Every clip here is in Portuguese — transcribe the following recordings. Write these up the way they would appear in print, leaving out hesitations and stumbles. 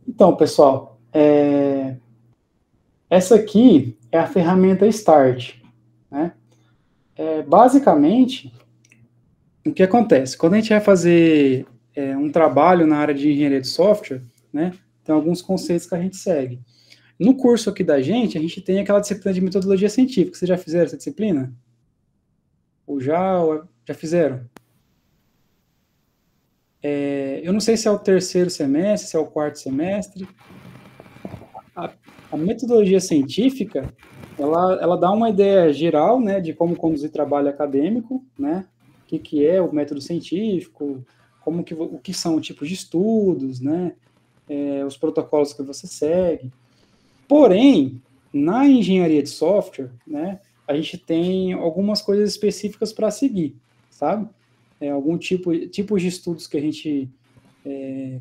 Então, pessoal, essa aqui é a ferramenta Start, né? Basicamente, o que acontece? Quando a gente vai fazer um trabalho na área de engenharia de software, né, tem alguns conceitos que a gente segue. No curso aqui da gente, a gente tem aquela disciplina de metodologia científica. Vocês já fizeram essa disciplina? Ou já fizeram? Eu não sei se é o terceiro semestre, se é o quarto semestre. A metodologia científica, ela dá uma ideia geral, né, de como conduzir trabalho acadêmico, né, o que é o método científico, o que são tipos de estudos, né, os protocolos que você segue. Porém, na engenharia de software, né, a gente tem algumas coisas específicas para seguir, sabe? Algum tipos de estudos que a gente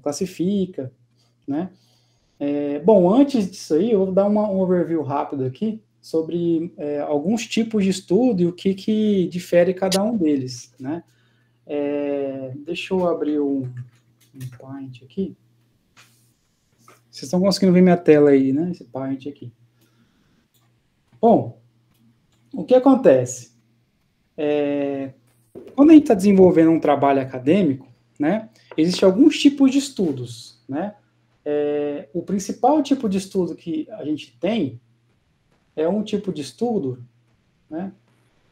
classifica, né? Bom, antes disso aí, eu vou dar um overview rápido aqui sobre alguns tipos de estudo e o que difere cada um deles, né? Deixa eu abrir um Paint aqui. Vocês estão conseguindo ver minha tela aí, né? Esse Paint aqui. Bom, o que acontece? Quando a gente está desenvolvendo um trabalho acadêmico, né, existem alguns tipos de estudos, né? O principal tipo de estudo que a gente tem é um tipo de estudo, né,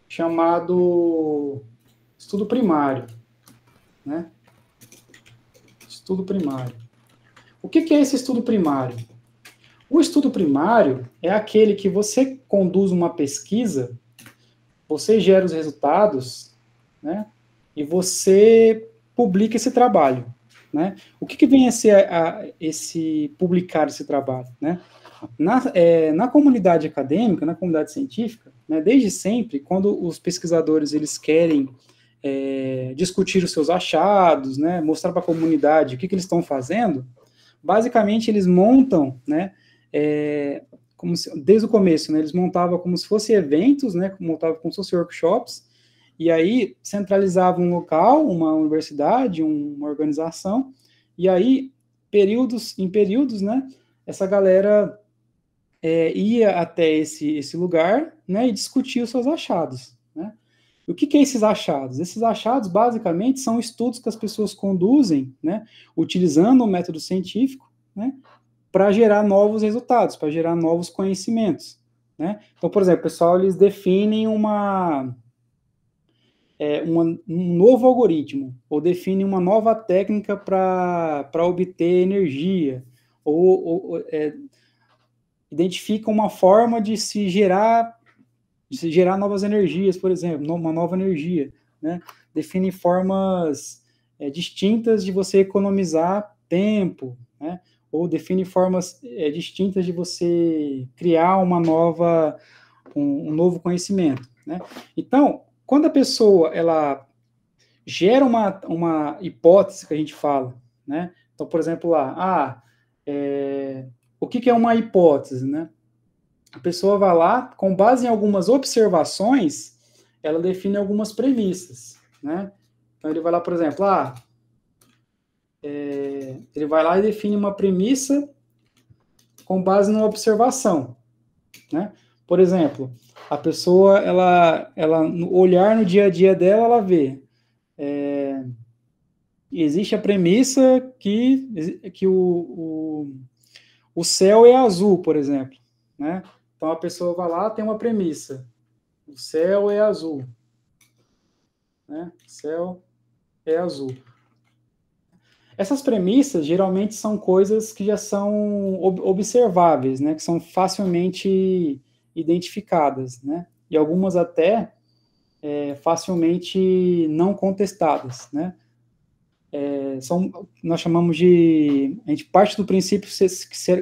chamado estudo primário, né? Estudo primário. O que é esse estudo primário? O estudo primário é aquele que você conduz uma pesquisa, você gera os resultados, né, e você publica esse trabalho, né? O que vem a ser esse publicar esse trabalho, né? Na comunidade acadêmica, na comunidade científica, né, desde sempre, quando os pesquisadores eles querem discutir os seus achados, né, mostrar para a comunidade o que eles estão fazendo, basicamente eles montam, né, desde o começo, né, eles montavam como se fossem eventos, né, montavam como se fossem workshops, e aí centralizavam um local, uma universidade, uma organização, e aí, em períodos, né, essa galera ia até esse lugar, né, e discutia os seus achados, né. O que é esses achados? Esses achados, basicamente, são estudos que as pessoas conduzem, né, utilizando o método científico, né, para gerar novos resultados, para gerar novos conhecimentos, né. Então, por exemplo, o pessoal, eles definem um novo algoritmo, ou definem uma nova técnica para obter energia, ou identificam uma forma de se gerar novas energias, por exemplo, uma nova energia, né? Define formas distintas de você economizar tempo, né? Ou define formas distintas de você criar um novo conhecimento, né? Então, quando a pessoa ela gera uma hipótese que a gente fala, né? Então, por exemplo, o que é uma hipótese, né? A pessoa vai lá, com base em algumas observações, ela define algumas premissas, né? Então, ele vai lá, por exemplo, ele vai lá e define uma premissa com base numa observação, né? Por exemplo, a pessoa, ela no olhar no dia a dia dela, ela vê existe a premissa que o céu é azul, por exemplo, né? Então, a pessoa vai lá, tem uma premissa, o céu é azul, né? O céu é azul. Essas premissas, geralmente, são coisas que já são observáveis, né? Que são facilmente identificadas, né? E algumas até facilmente não contestadas, né? Nós chamamos a gente parte do princípio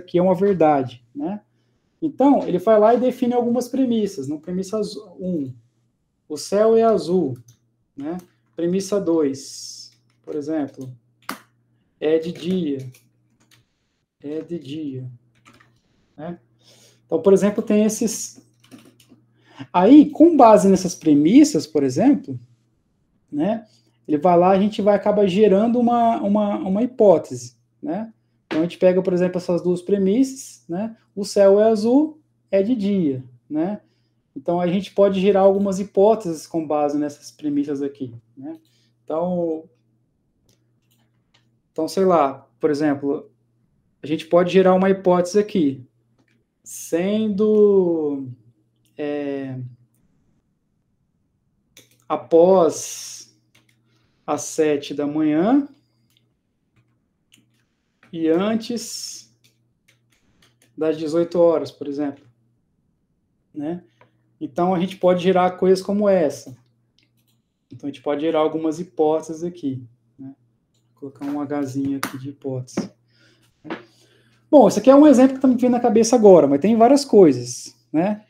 que é uma verdade, né? Então, ele vai lá e define algumas premissas. No premissa 1, o céu é azul, né? Premissa 2, por exemplo, é de dia, né? Então, por exemplo, tem esses... Aí, com base nessas premissas, por exemplo, né, ele vai lá, a gente vai acabar gerando uma hipótese, né? Então, a gente pega, por exemplo, essas duas premissas, né? O céu é azul, é de dia, né? Então, a gente pode gerar algumas hipóteses com base nessas premissas aqui, né? Então, sei lá, por exemplo, a gente pode gerar uma hipótese aqui, sendo após as 7 da manhã e antes das 18 horas, por exemplo, né? Então, a gente pode gerar coisas como essa. Então, a gente pode gerar algumas hipóteses aqui, né? Vou colocar um Hzinho aqui de hipótese. Bom, esse aqui é um exemplo que está me vindo na cabeça agora, mas tem várias coisas, né?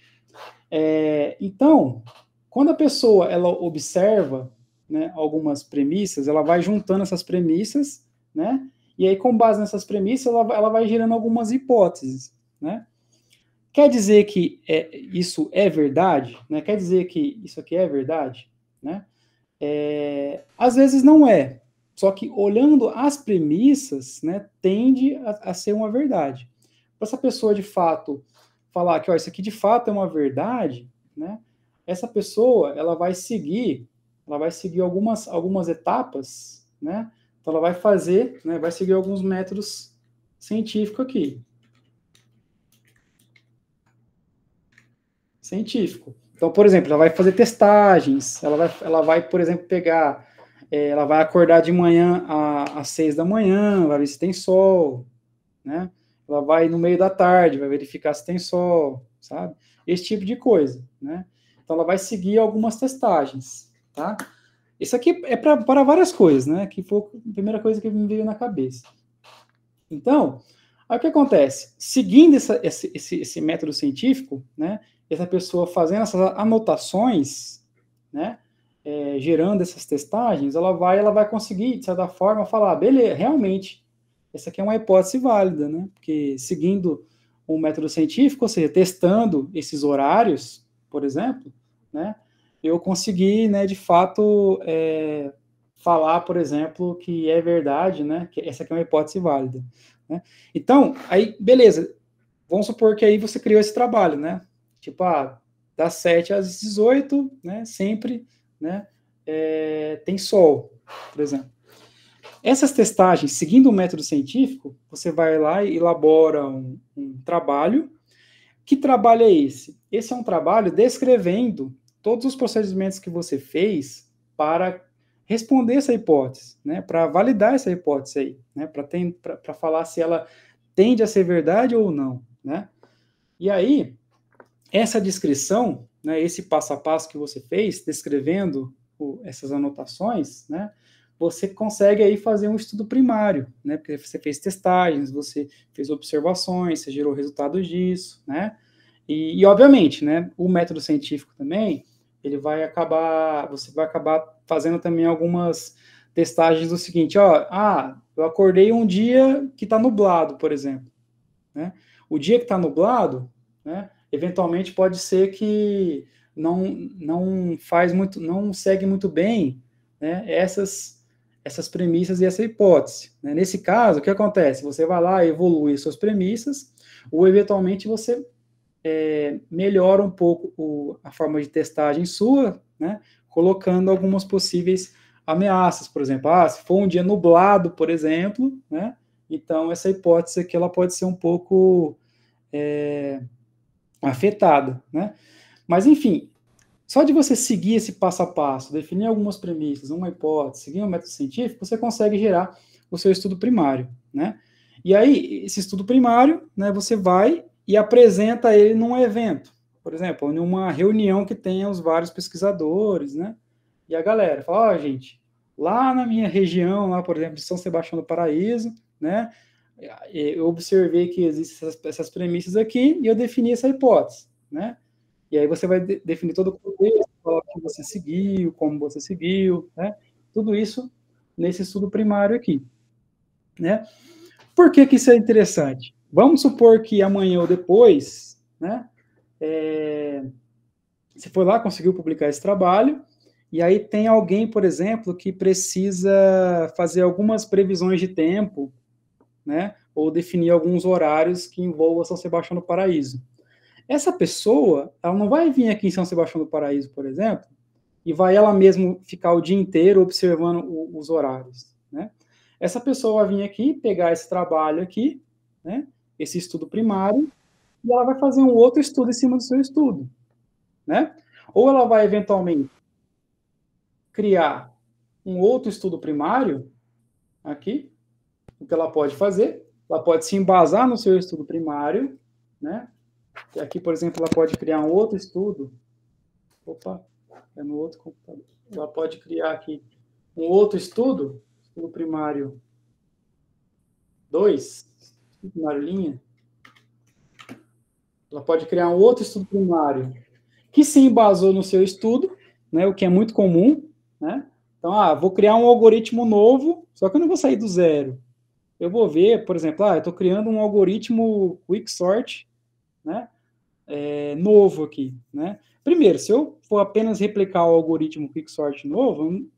Então, quando a pessoa ela observa, né, algumas premissas, ela vai juntando essas premissas, né? E aí, com base nessas premissas, ela vai gerando algumas hipóteses, né? Quer dizer que isso é verdade? Né? Quer dizer que isso aqui é verdade? Né? Às vezes não é. Só que olhando as premissas, né, tende a ser uma verdade. Para essa pessoa de fato falar que ó, isso aqui de fato é uma verdade, né, essa pessoa ela vai seguir algumas etapas, né? Então ela vai fazer, né, vai seguir alguns métodos científicos aqui. Científico. Então, por exemplo, ela vai fazer testagens, ela vai por exemplo, pegar, ela vai acordar de manhã às 6 da manhã, vai ver se tem sol, né? Ela vai no meio da tarde, vai verificar se tem sol, sabe? Esse tipo de coisa, né? Então, ela vai seguir algumas testagens, tá? Isso aqui é para várias coisas, né? Que foi a primeira coisa que me veio na cabeça. Então, aí o que acontece? Seguindo esse método científico, né? Essa pessoa fazendo essas anotações, né? Gerando essas testagens, ela vai conseguir, de certa forma, falar, beleza, realmente, essa aqui é uma hipótese válida, né? Porque seguindo um método científico, ou seja, testando esses horários, por exemplo, né? Eu consegui, né, de fato, falar, por exemplo, que é verdade, né? Que essa aqui é uma hipótese válida, né? Então, aí, beleza. Vamos supor que aí você criou esse trabalho, né? Tipo, das 7 às 18, né? Sempre, né? Tem sol, por exemplo. Essas testagens, seguindo o método científico, você vai lá e elabora um trabalho. Que trabalho é esse? Esse é um trabalho descrevendo todos os procedimentos que você fez para responder essa hipótese, né? Para validar essa hipótese aí, né? Para falar se ela tende a ser verdade ou não, né? E aí, essa descrição, né, esse passo a passo que você fez, descrevendo essas anotações, né, você consegue aí fazer um estudo primário, né, porque você fez testagens, você fez observações, você gerou resultados disso, né, e obviamente, né, o método científico também, você vai acabar fazendo também algumas testagens do seguinte, ó, eu acordei um dia que está nublado, por exemplo, né, o dia que está nublado, né, eventualmente pode ser que não faz muito, não segue muito bem, né, essas premissas e essa hipótese, né? Nesse caso, o que acontece? Você vai lá, evolui suas premissas, ou eventualmente você melhora um pouco a forma de testagem sua, né, colocando algumas possíveis ameaças, por exemplo, se for um dia nublado, por exemplo, né, então essa hipótese aqui ela pode ser um pouco afetada, né? Mas, enfim, só de você seguir esse passo a passo, definir algumas premissas, uma hipótese, seguir um método científico, você consegue gerar o seu estudo primário, né? E aí, esse estudo primário, né, você vai e apresenta ele num evento, por exemplo, em uma reunião que tenha os vários pesquisadores, né? E a galera fala, gente, lá na minha região, lá, por exemplo, de São Sebastião do Paraíso, né, eu observei que existem essas premissas aqui e eu defini essa hipótese, né? E aí você vai definir todo o contexto, o que você seguiu, como você seguiu, né? Tudo isso nesse estudo primário aqui, né? Por que isso é interessante? Vamos supor que amanhã ou depois, né? Você foi lá, conseguiu publicar esse trabalho, e aí tem alguém, por exemplo, que precisa fazer algumas previsões de tempo, né, ou definir alguns horários que envolvam São Sebastião do Paraíso. Essa pessoa, ela não vai vir aqui em São Sebastião do Paraíso, por exemplo, e vai ela mesma ficar o dia inteiro observando os horários, né? Essa pessoa vai vir aqui, pegar esse trabalho aqui, né, esse estudo primário, e ela vai fazer um outro estudo em cima do seu estudo, né? Ou ela vai, eventualmente, criar um outro estudo primário, aqui, o que ela pode fazer, ela pode se embasar no seu estudo primário, né? E aqui, por exemplo, ela pode criar um outro estudo, opa, é no outro computador, ela pode criar aqui um outro estudo primário 2, estudo primário linha, ela pode criar um outro estudo primário que se embasou no seu estudo, né, o que é muito comum, né? Então, vou criar um algoritmo novo, só que eu não vou sair do zero. Eu vou ver, por exemplo, eu estou criando um algoritmo Quicksort, né, novo aqui, né? Primeiro, se eu for apenas replicar o algoritmo Quicksort novo,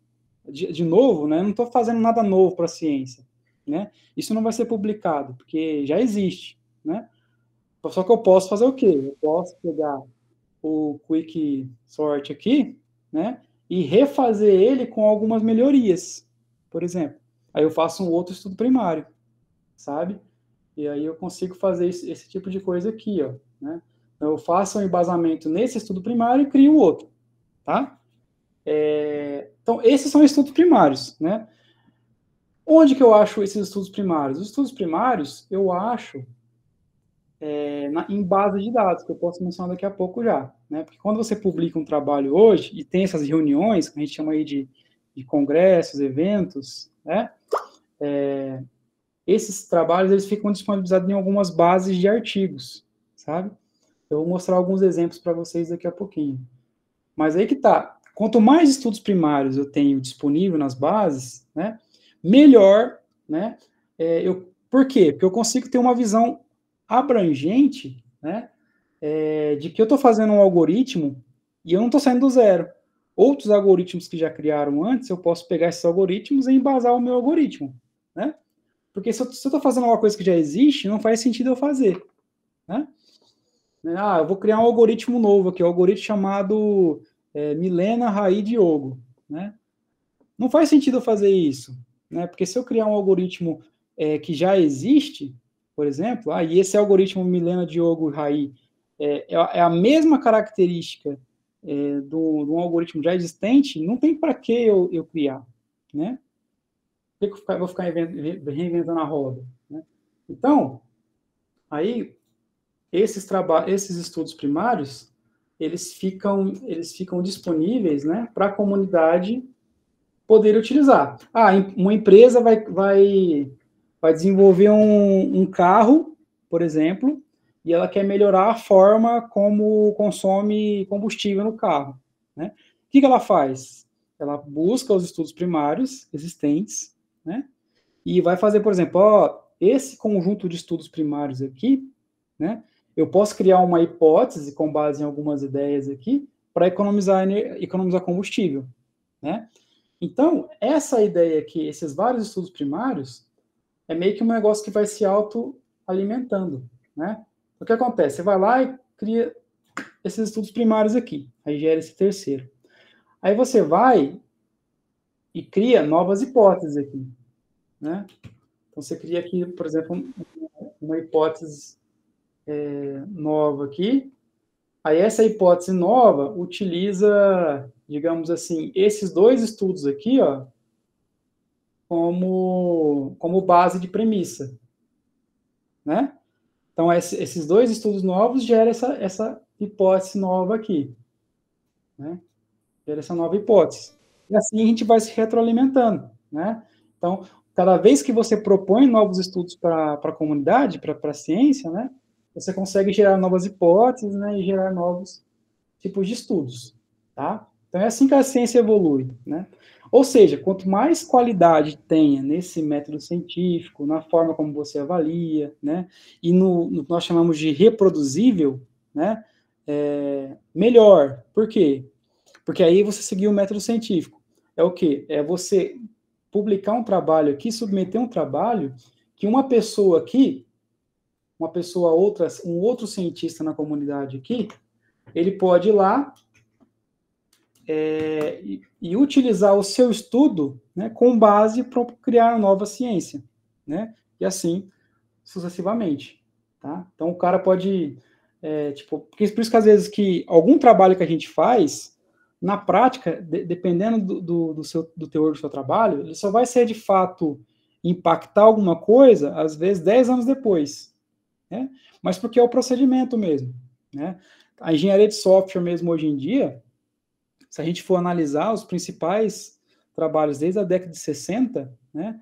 de novo, né, eu não estou fazendo nada novo para a ciência, né? Isso não vai ser publicado, porque já existe, né? Só que eu posso fazer o quê? Eu posso pegar o Quicksort aqui, né, e refazer ele com algumas melhorias, por exemplo. Aí eu faço um outro estudo primário, sabe? E aí eu consigo fazer esse tipo de coisa aqui, ó, né? Então, eu faço um embasamento nesse estudo primário e crio outro, tá? Então, esses são estudos primários, né? Onde que eu acho esses estudos primários? Os estudos primários, eu acho em base de dados, que eu posso mencionar daqui a pouco já, né? Porque quando você publica um trabalho hoje, e tem essas reuniões, que a gente chama aí de congressos, eventos, né? Esses trabalhos, eles ficam disponibilizados em algumas bases de artigos, sabe? Eu vou mostrar alguns exemplos para vocês daqui a pouquinho. Mas aí que tá. Quanto mais estudos primários eu tenho disponível nas bases, né, melhor, né? Por quê? Porque eu consigo ter uma visão abrangente, né, de que eu estou fazendo um algoritmo e eu não estou saindo do zero. Outros algoritmos que já criaram antes, eu posso pegar esses algoritmos e embasar o meu algoritmo, né? Porque se eu estou fazendo uma coisa que já existe, não faz sentido eu fazer, né? Eu vou criar um algoritmo novo aqui, um algoritmo chamado Milena, Raí, Diogo, né? Não faz sentido eu fazer isso, né? Porque se eu criar um algoritmo que já existe, por exemplo, e esse algoritmo Milena, Diogo, Raí é a mesma característica de um algoritmo já existente, não tem para que eu criar, né? Por que eu vou ficar reinventando a roda, né? Então, aí esses estudos primários, eles ficam disponíveis, né, para a comunidade poder utilizar. Uma empresa vai desenvolver um carro, por exemplo, e ela quer melhorar a forma como consome combustível no carro, né? O que ela faz? Ela busca os estudos primários existentes, né? E vai fazer, por exemplo, esse conjunto de estudos primários aqui, né? Eu posso criar uma hipótese com base em algumas ideias aqui para economizar combustível, né? Então, essa ideia aqui, esses vários estudos primários, é meio que um negócio que vai se autoalimentando, né? O que acontece? Você vai lá e cria esses estudos primários aqui, aí gera esse terceiro. Aí você vai e cria novas hipóteses aqui, né? Então, você cria aqui, por exemplo, uma hipótese nova aqui. Aí, essa hipótese nova utiliza, digamos assim, esses dois estudos aqui, ó, como base de premissa, né? Então, esses dois estudos novos geram essa hipótese nova aqui, né? Gera essa nova hipótese. E assim a gente vai se retroalimentando, né? Então, cada vez que você propõe novos estudos para a comunidade, para a ciência, né? Você consegue gerar novas hipóteses, né? E gerar novos tipos de estudos, tá? Então, é assim que a ciência evolui, né? Ou seja, quanto mais qualidade tenha nesse método científico, na forma como você avalia, né? E no que nós chamamos de reproduzível, né? Melhor. Por quê? Porque aí você seguiu o método científico. É o quê? É você publicar um trabalho aqui, submeter um trabalho que uma pessoa aqui, um outro cientista na comunidade aqui, ele pode ir lá e utilizar o seu estudo, né, com base para criar nova ciência, né, e assim sucessivamente, tá? Então o cara pode, por isso que às vezes que algum trabalho que a gente faz, na prática, dependendo do teor do seu trabalho, ele só vai ser de fato impactar alguma coisa, às vezes 10 anos depois, né? Mas porque é o procedimento mesmo, né? A engenharia de software mesmo hoje em dia, se a gente for analisar os principais trabalhos desde a década de 60, né,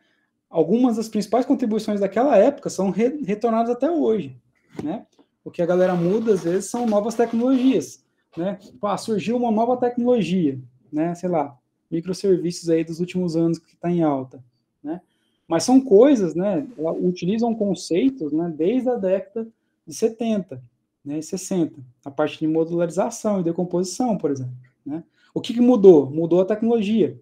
algumas das principais contribuições daquela época são retornadas até hoje, né? O que a galera muda, às vezes, são novas tecnologias, né? Surgiu uma nova tecnologia, né? Sei lá, microserviços aí dos últimos anos que está em alta, né? Mas são coisas, né? Utilizam conceitos, né? Desde a década de 70, né? E 60, a parte de modularização e decomposição, por exemplo, né? O que mudou? Mudou a tecnologia.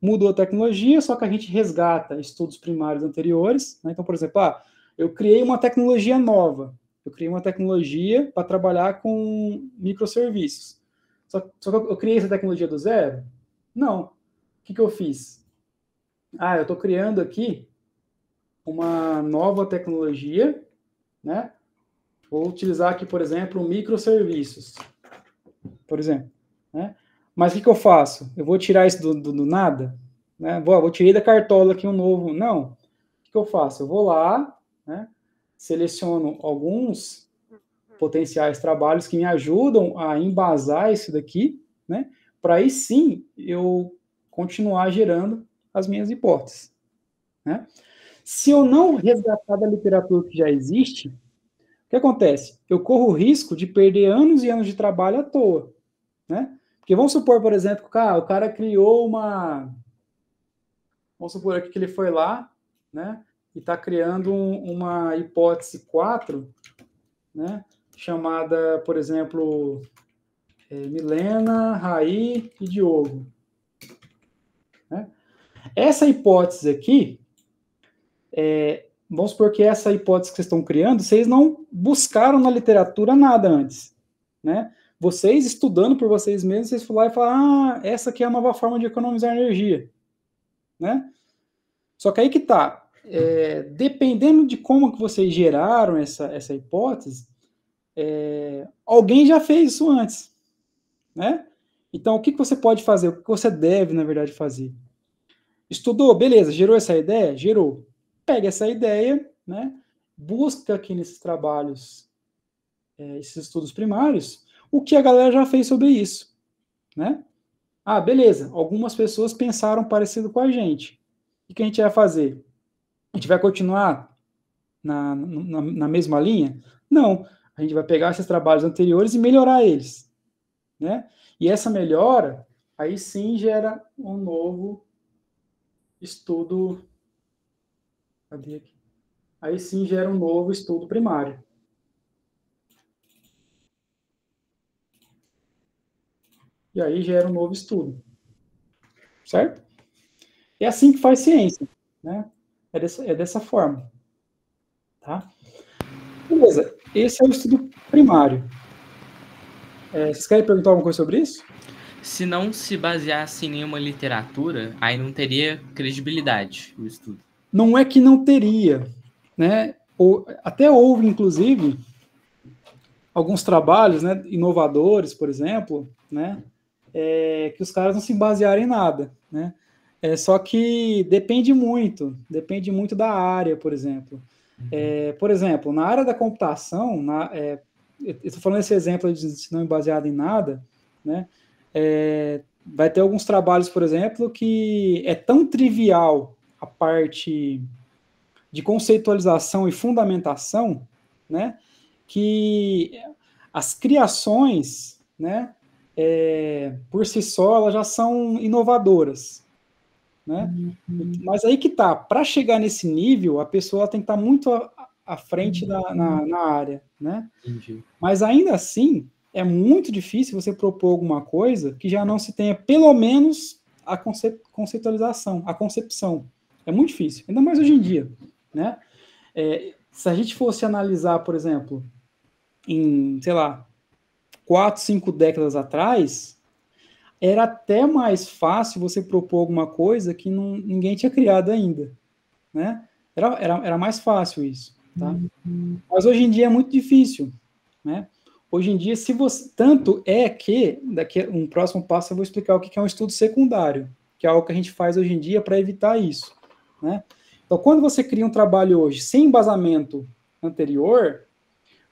Mudou a tecnologia, só que a gente resgata estudos primários anteriores, né? Então, por exemplo, eu criei uma tecnologia nova, eu criei uma tecnologia para trabalhar com microserviços. Só que eu criei essa tecnologia do zero? Não. O que eu fiz? Eu estou criando aqui uma nova tecnologia, né? Vou utilizar aqui, por exemplo, microserviços, por exemplo, né? Mas o que eu faço? Eu vou tirar isso do nada? Né? Vou tirar da cartola aqui um novo. Não. O que eu faço? Eu vou lá, né, seleciono alguns potenciais trabalhos que me ajudam a embasar isso daqui, né, para aí sim eu continuar gerando as minhas hipóteses. Né? Se eu não resgatar da literatura que já existe, o que acontece? Eu corro o risco de perder anos e anos de trabalho à toa. Né? Porque vamos supor, por exemplo, que o cara criou uma... Vamos supor aqui que ele foi lá, né, e está criando uma hipótese 4, né, chamada, por exemplo, Milena, Raí e Diogo. Né? Essa hipótese aqui, vamos supor que essa hipótese que vocês estão criando, vocês não buscaram na literatura nada antes. Né? Vocês, estudando por vocês mesmos, vocês foram lá e falaram, essa aqui é a nova forma de economizar energia. Né? Só que aí que tá, dependendo de como que vocês geraram essa hipótese, alguém já fez isso antes, né? Então, o que você pode fazer? O que você deve, na verdade, fazer? Estudou? Beleza, gerou essa ideia? Gerou. Pega essa ideia, né? Busca aqui nesses trabalhos, esses estudos primários, o que a galera já fez sobre isso, né? Beleza, algumas pessoas pensaram parecido com a gente. O que a gente vai fazer? A gente vai continuar na mesma linha? Não. A gente vai pegar esses trabalhos anteriores e melhorar eles. Né? E essa melhora, aí sim gera um novo estudo. Cadê aqui? Aí sim gera um novo estudo primário. E aí gera um novo estudo. Certo? É assim que faz ciência. Né? É dessa forma. Tá? Beleza. Esse é o estudo primário. Vocês querem perguntar alguma coisa sobre isso? Se não se baseasse em nenhuma literatura, aí não teria credibilidade o estudo. Não é que não teria, né? Até houve, inclusive, alguns trabalhos, né, inovadores, por exemplo, né, que os caras não se basearam em nada, né? Só que depende muito da área, por exemplo. Por exemplo, na área da computação, eu estou falando esse exemplo de não baseado em nada, né? Vai ter alguns trabalhos, por exemplo, que é tão trivial a parte de conceitualização e fundamentação, né, que as criações, né, por si só, elas já são inovadoras. Né? Mas aí que tá, para chegar nesse nível, a pessoa tem que estar muito à frente na área. Né? Entendi. Mas ainda assim, é muito difícil você propor alguma coisa que já não se tenha, pelo menos, a conceitualização, a concepção. É muito difícil, ainda mais hoje em dia. Né? Se a gente fosse analisar, por exemplo, em, sei lá, 4, 5 décadas atrás, era até mais fácil você propor alguma coisa que ninguém tinha criado ainda, né? Era mais fácil isso, tá? Mas hoje em dia é muito difícil, né? Hoje em dia, se você... Tanto é que, daqui a um próximo passo, eu vou explicar o que é um estudo secundário, que é algo que a gente faz hoje em dia para evitar isso, né? Então, quando você cria um trabalho hoje sem embasamento anterior,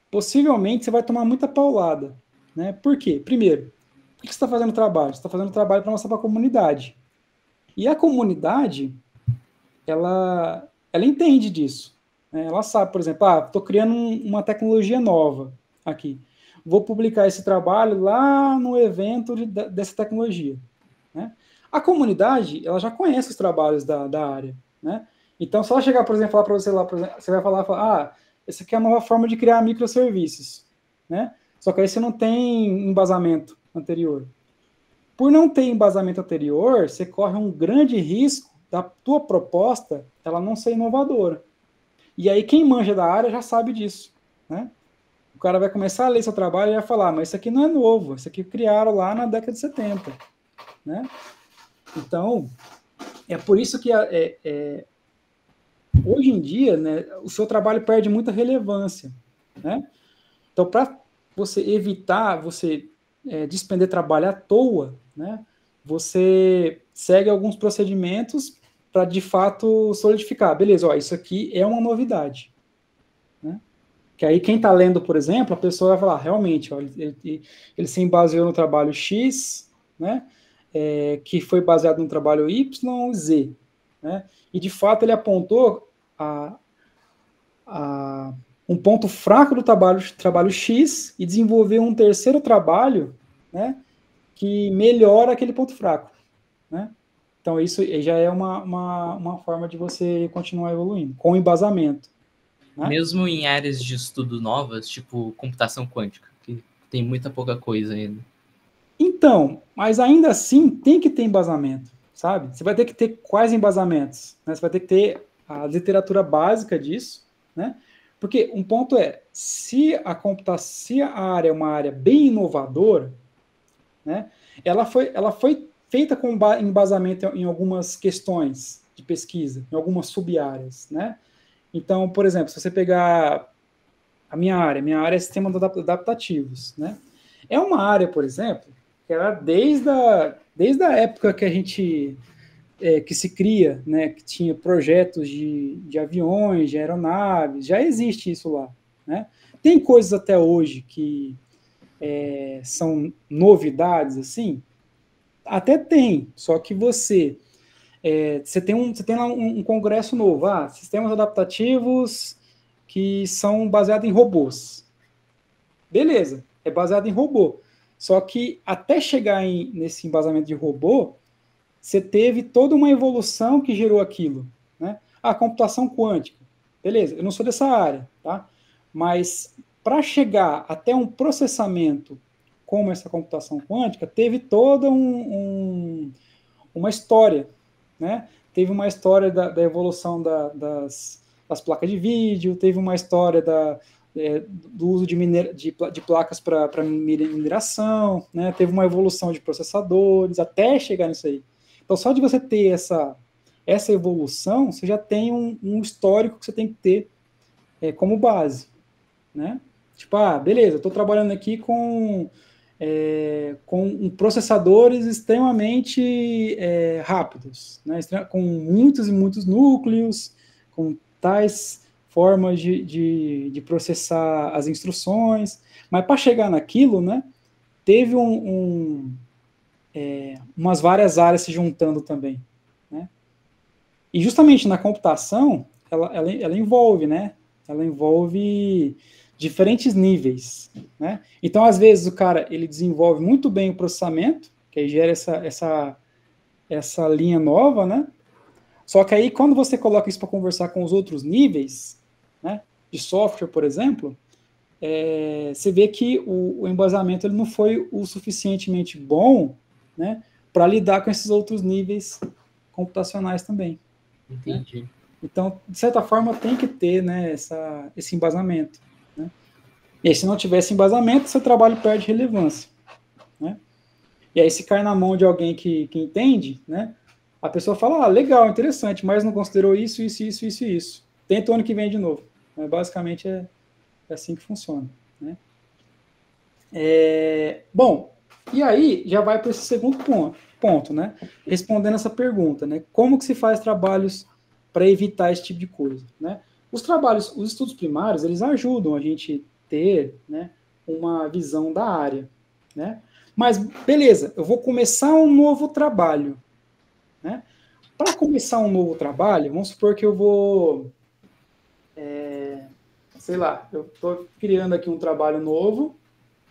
possivelmente você vai tomar muita paulada, né? Por quê? Primeiro, por que você está fazendo trabalho? Você está fazendo trabalho para mostrar para a comunidade. E a comunidade, ela entende disso, né? Ela sabe, por exemplo, estou criando uma tecnologia nova aqui. Vou publicar esse trabalho lá no evento dessa tecnologia, né? A comunidade, ela já conhece os trabalhos da área, né? Então, se ela chegar, por exemplo, falar para você lá, por exemplo, você vai falar, essa aqui é a nova forma de criar microserviços, né? Só que aí você não tem embasamento anterior. Por não ter embasamento anterior, você corre um grande risco da tua proposta ela não ser inovadora. E aí quem manja da área já sabe disso, né? O cara vai começar a ler seu trabalho e vai falar, mas isso aqui não é novo, isso aqui criaram lá na década de 70, né? Então, é por isso que hoje em dia, né, o seu trabalho perde muita relevância, né? Então, para você evitar você despender trabalho à toa, né, você segue alguns procedimentos para, de fato, solidificar. Beleza, ó, isso aqui é uma novidade, né? Que aí quem está lendo, por exemplo, a pessoa vai falar, realmente, ó, ele se baseou no trabalho X, né, que foi baseado no trabalho Y, Z, né? E, de fato, ele apontou um ponto fraco do trabalho X e desenvolver um terceiro trabalho, né, que melhora aquele ponto fraco, né? Então, isso já é uma forma de você continuar evoluindo, com embasamento, né? Mesmo em áreas de estudo novas, tipo computação quântica, que tem muita pouca coisa ainda. Então, mas ainda assim tem que ter embasamento, sabe? Você vai ter que ter quais embasamentos, né? Você vai ter que ter a literatura básica disso, né? Porque um ponto é, se a área é uma área bem inovadora, né? Ela foi feita com embasamento em algumas questões de pesquisa, em algumas sub-áreas, né? Então, por exemplo, se você pegar minha área é sistemas adaptativos, né? É uma área, por exemplo, que era desde a época que a gente que se cria, né, que tinha projetos de aviões, de aeronaves, já existe isso lá, né? Tem coisas até hoje que são novidades, assim? Até tem, só que você tem lá um congresso novo, sistemas adaptativos que são baseados em robôs. Beleza, é baseado em robô. Só que até chegar nesse embasamento de robô, você teve toda uma evolução que gerou aquilo, né? A computação quântica. Beleza, eu não sou dessa área, tá? Mas para chegar até um processamento como essa computação quântica, teve toda uma história, né? Teve uma história da evolução das placas de vídeo, teve uma história do uso de placas para mineração, né? Teve uma evolução de processadores até chegar nisso aí. Então, só de você ter essa evolução, você já tem um histórico que você tem que ter como base, né? Tipo, beleza, eu estou trabalhando aqui com processadores extremamente rápidos, né? Com muitos e muitos núcleos, com tais formas de processar as instruções, mas para chegar naquilo, né, teve umas várias áreas se juntando também, né? E justamente na computação, ela envolve, né? Ela envolve diferentes níveis, né? Então, às vezes, o cara, ele desenvolve muito bem o processamento, que aí gera essa linha nova, né? Só que aí, quando você coloca isso para conversar com os outros níveis, né, de software, por exemplo, você vê que o embasamento ele não foi o suficientemente bom, né, para lidar com esses outros níveis computacionais também. Entendi. Né? Então, de certa forma, tem que ter, né, esse embasamento, né? E aí, se não tiver esse embasamento, seu trabalho perde relevância, né? E aí, se cai na mão de alguém que entende, né, a pessoa fala, legal, interessante, mas não considerou isso, isso, isso, isso e isso. Tenta o ano que vem de novo. Basicamente, é assim que funciona, né? Bom, e aí já vai para esse segundo ponto, né? Respondendo essa pergunta, né? Como que se faz trabalhos para evitar esse tipo de coisa, né? Os estudos primários, eles ajudam a gente ter, né, uma visão da área, né? Mas, beleza, eu vou começar um novo trabalho, né? Para começar um novo trabalho, vamos supor que eu vou, sei lá, eu estou criando aqui um trabalho novo,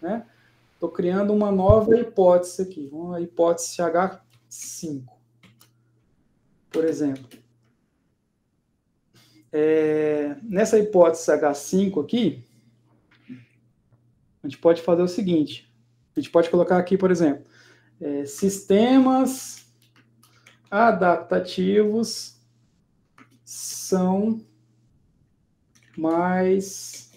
né? Estou criando uma nova hipótese aqui, uma hipótese H5, por exemplo. Nessa hipótese H5 aqui, a gente pode fazer o seguinte, a gente pode colocar aqui, por exemplo, sistemas adaptativos são mais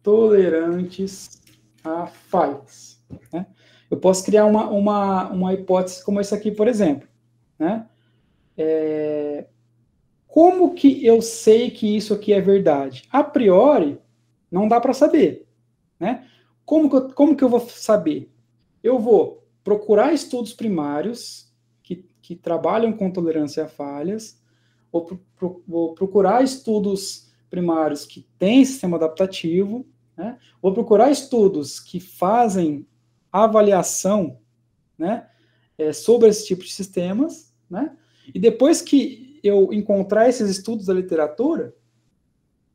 tolerantes a falhas, né? Eu posso criar uma hipótese como essa aqui, por exemplo, né? Como que eu sei que isso aqui é verdade? A priori, não dá para saber, né? Como que eu vou saber? Eu vou procurar estudos primários que trabalham com tolerância a falhas, vou procurar estudos primários que têm sistema adaptativo, né? Vou procurar estudos que fazem avaliação, né, sobre esse tipo de sistemas, né? E depois que eu encontrar esses estudos da literatura,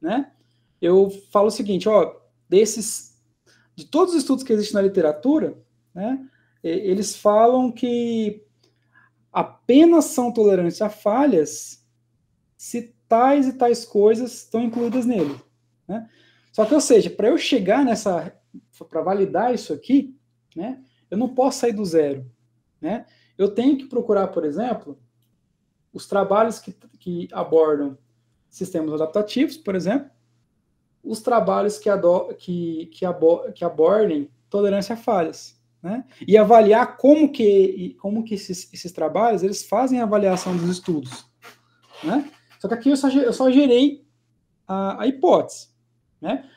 né, eu falo o seguinte, de todos os estudos que existem na literatura, né, eles falam que apenas são tolerantes a falhas se tais e tais coisas estão incluídas nele, né? Só que, ou seja, para eu chegar para validar isso aqui, né, eu não posso sair do zero, né? Eu tenho que procurar, por exemplo, os trabalhos que abordam sistemas adaptativos, por exemplo, os trabalhos que abordem tolerância a falhas, né? E avaliar como que esses trabalhos eles fazem a avaliação dos estudos, né? Só que aqui eu só gerei a hipótese, né?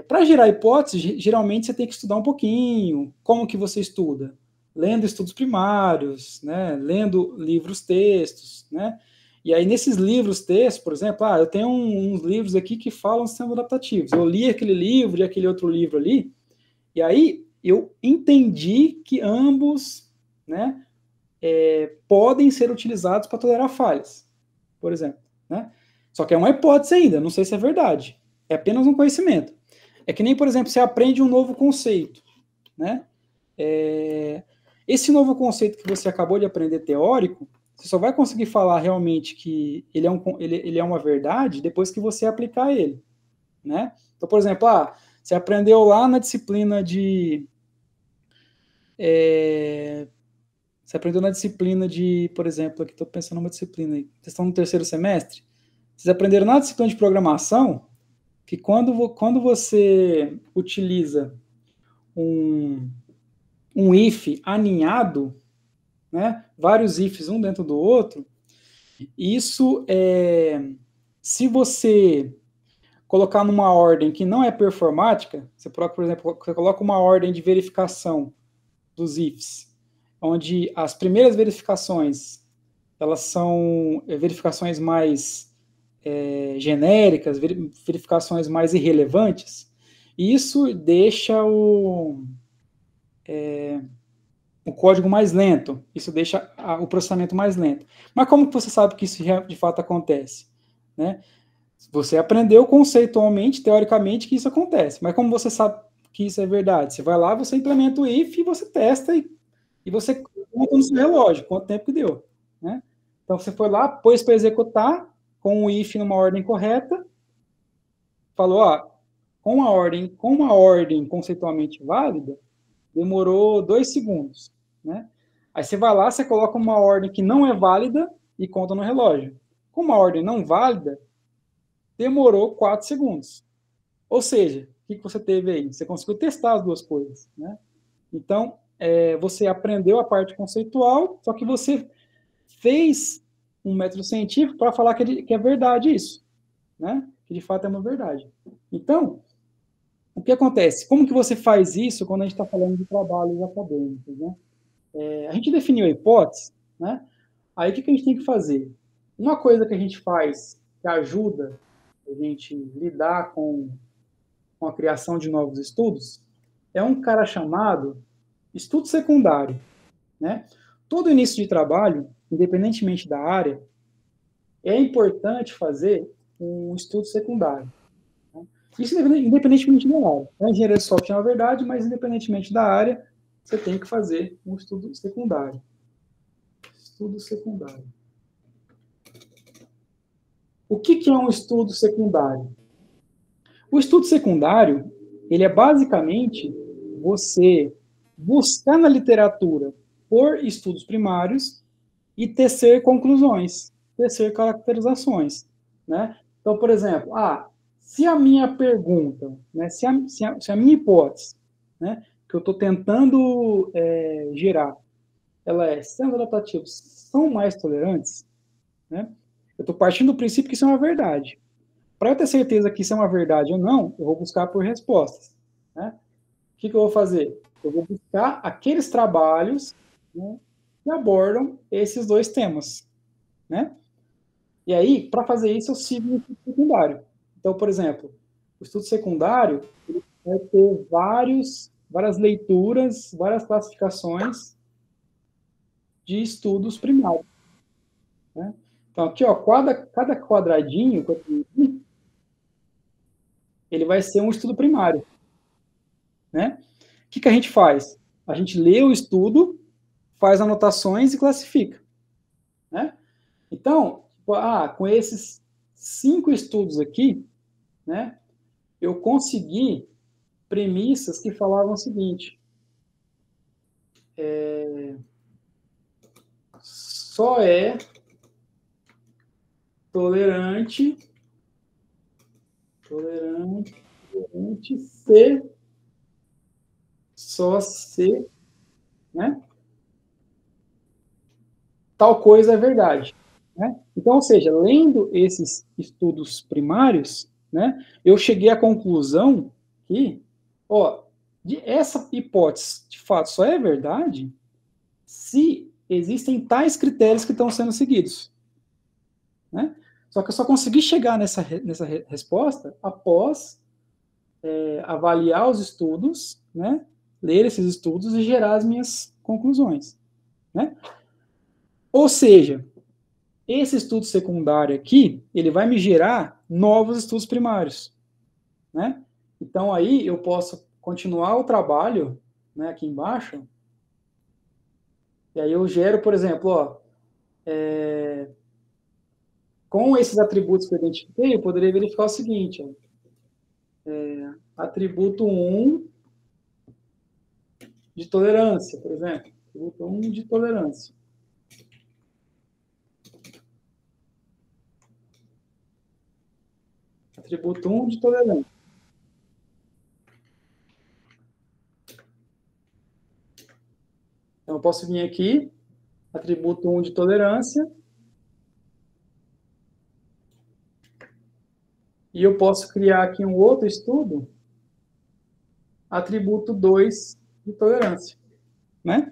Para gerar hipótese, geralmente você tem que estudar um pouquinho. Como que você estuda? Lendo estudos primários, né? Lendo livros textos, né? E aí, nesses livros textos, por exemplo, eu tenho uns livros aqui que falam sistemas adaptativos. Eu li aquele livro e aquele outro livro ali, e aí eu entendi que ambos, né, podem ser utilizados para tolerar falhas, por exemplo, né? Só que é uma hipótese ainda, não sei se é verdade. É apenas um conhecimento. É que nem, por exemplo, você aprende um novo conceito, né? Esse novo conceito que você acabou de aprender teórico, você só vai conseguir falar realmente que ele é uma verdade depois que você aplicar ele, né? Então, por exemplo, você aprendeu lá na disciplina você aprendeu na disciplina por exemplo, aqui estou pensando numa disciplina aí, vocês estão no terceiro semestre, vocês aprenderam na disciplina de programação que quando você utiliza um if aninhado, né, vários ifs um dentro do outro, isso se você colocar numa ordem que não é performática, por exemplo, você coloca uma ordem de verificação dos ifs, onde as primeiras verificações elas são verificações mais genéricas, verificações mais irrelevantes, e isso deixa o código mais lento, isso deixa o processamento mais lento. Mas como que você sabe que isso de fato acontece? Né? Você aprendeu conceitualmente, teoricamente, que isso acontece, mas como você sabe que isso é verdade? Você vai lá, você implementa o if, você testa e você conta no seu relógio quanto tempo que deu. Né? Então você foi lá, pôs para executar com o if numa ordem correta, falou, com uma ordem conceitualmente válida, demorou 2 segundos, né? Aí você vai lá, você coloca uma ordem que não é válida e conta no relógio. Com uma ordem não válida, demorou 4 segundos. Ou seja, o que você teve aí? Você conseguiu testar as duas coisas, né? Então, você aprendeu a parte conceitual, só que você fez um método científico para falar que é verdade isso, né? Que de fato é uma verdade. Então, o que acontece? Como que você faz isso quando a gente está falando de trabalhos acadêmicos, né? A gente definiu a hipótese, né? Aí o que a gente tem que fazer? Uma coisa que a gente faz que ajuda a gente lidar com a criação de novos estudos é um cara chamado estudo secundário, né? Todo início de trabalho, independentemente da área, é importante fazer um estudo secundário. Né? Isso independentemente da área. A engenharia de software é uma verdade, mas independentemente da área, você tem que fazer um estudo secundário. Estudo secundário. O que é um estudo secundário? O estudo secundário, ele é basicamente você buscar na literatura por estudos primários e tecer conclusões, tecer caracterizações, né? Então, por exemplo, se a minha pergunta, né, se a minha hipótese, né, que eu estou tentando gerar, ela é, sistemas adaptativos são mais tolerantes, né? Eu estou partindo do princípio que isso é uma verdade. Para eu ter certeza que isso é uma verdade ou não, eu vou buscar por respostas, né? O que eu vou fazer? Eu vou buscar aqueles trabalhos, né, que abordam esses dois temas, né? E aí, para fazer isso, eu sigo o estudo secundário. Então, por exemplo, o estudo secundário ele vai ter várias leituras, várias classificações de estudos primários, né? Então, aqui, ó, cada quadradinho que eu tenho aqui, ele vai ser um estudo primário, né? O que a gente faz? A gente lê o estudo, faz anotações e classifica, né? Então, com esses 5 estudos aqui, né, eu consegui premissas que falavam o seguinte: só é tolerante se, só se, né, tal coisa é verdade, né? Então, ou seja, lendo esses estudos primários, né, eu cheguei à conclusão que, essa hipótese de fato só é verdade se existem tais critérios que estão sendo seguidos, né? Só que eu só consegui chegar nessa resposta após avaliar os estudos, né, ler esses estudos e gerar as minhas conclusões, né? Ou seja, esse estudo secundário aqui, ele vai me gerar novos estudos primários, né? Então aí eu posso continuar o trabalho, né, aqui embaixo, e aí eu gero, por exemplo, com esses atributos que eu identifiquei, eu poderia verificar o seguinte, atributo 1 de tolerância, por exemplo. Atributo 1 de tolerância. Atributo 1 de tolerância. Então, eu posso vir aqui, atributo 1 de tolerância, e eu posso criar aqui um outro estudo, atributo 2 de tolerância, né?